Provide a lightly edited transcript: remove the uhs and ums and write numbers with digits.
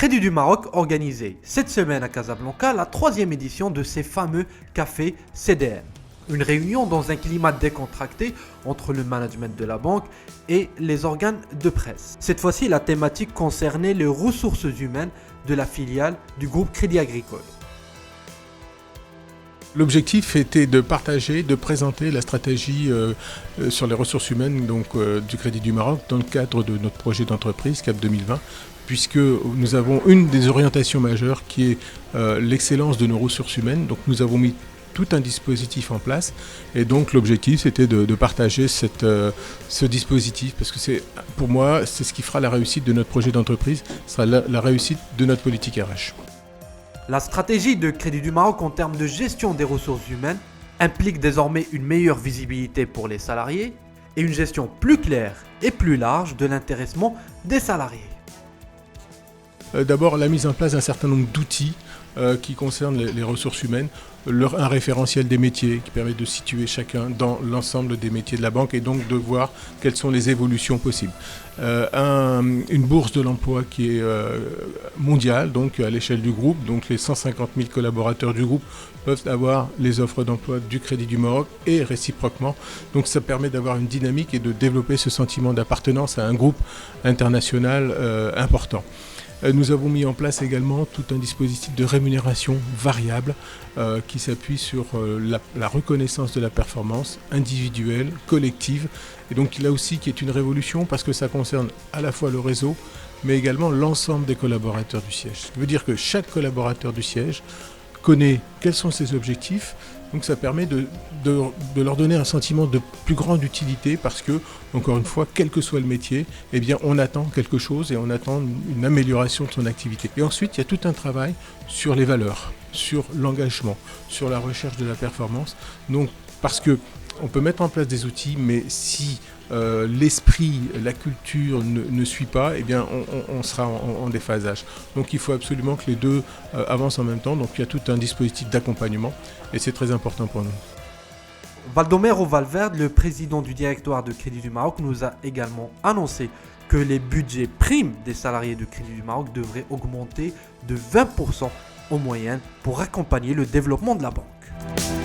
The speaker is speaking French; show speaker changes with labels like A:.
A: Crédit du Maroc organisait cette semaine à Casablanca la 3e édition de ses fameux cafés CDM. Une réunion dans un climat décontracté entre le management de la banque et les organes de presse. Cette fois-ci, la thématique concernait les ressources humaines de la filiale du groupe Crédit Agricole.
B: L'objectif était de partager, de présenter la stratégie sur les ressources humaines du Crédit du Maroc dans le cadre de notre projet d'entreprise CAP 2020, puisque nous avons une des orientations majeures qui est l'excellence de nos ressources humaines. Donc nous avons mis tout un dispositif en place et donc l'objectif c'était de partager ce dispositif parce que pour moi c'est ce qui fera la réussite de notre projet d'entreprise, ce sera la réussite de notre politique RH.
A: La stratégie de Crédit du Maroc en termes de gestion des ressources humaines implique désormais une meilleure visibilité pour les salariés et une gestion plus claire et plus large de l'intéressement des salariés.
B: D'abord la mise en place d'un certain nombre d'outils qui concernent les ressources humaines, un référentiel des métiers qui permet de situer chacun dans l'ensemble des métiers de la banque et donc de voir quelles sont les évolutions possibles. Une bourse de l'emploi qui est mondiale, donc à l'échelle du groupe, donc les 150 000 collaborateurs du groupe peuvent avoir les offres d'emploi du Crédit du Maroc et réciproquement. Donc ça permet d'avoir une dynamique et de développer ce sentiment d'appartenance à un groupe international important. Nous avons mis en place également tout un dispositif de rémunération variable qui s'appuie sur la reconnaissance de la performance individuelle, collective, et donc là aussi qui est une révolution parce que ça concerne à la fois le réseau, mais également l'ensemble des collaborateurs du siège. Ça veut dire que chaque collaborateur du siège connaît quels sont ses objectifs, donc ça permet de leur donner un sentiment de plus grande utilité parce que, encore une fois, quel que soit le métier, eh bien on attend quelque chose et on attend une amélioration de son activité. Et ensuite, il y a tout un travail sur les valeurs, sur l'engagement, sur la recherche de la performance. Donc, parce que on peut mettre en place des outils, mais si l'esprit, la culture ne suit pas, eh bien on sera en déphasage. Donc il faut absolument que les deux avancent en même temps. Donc il y a tout un dispositif d'accompagnement et c'est très important pour nous.
A: Baldomero Valverde, le président du directoire de Crédit du Maroc, nous a également annoncé que les budgets primes des salariés de Crédit du Maroc devraient augmenter de 20% en moyenne pour accompagner le développement de la banque.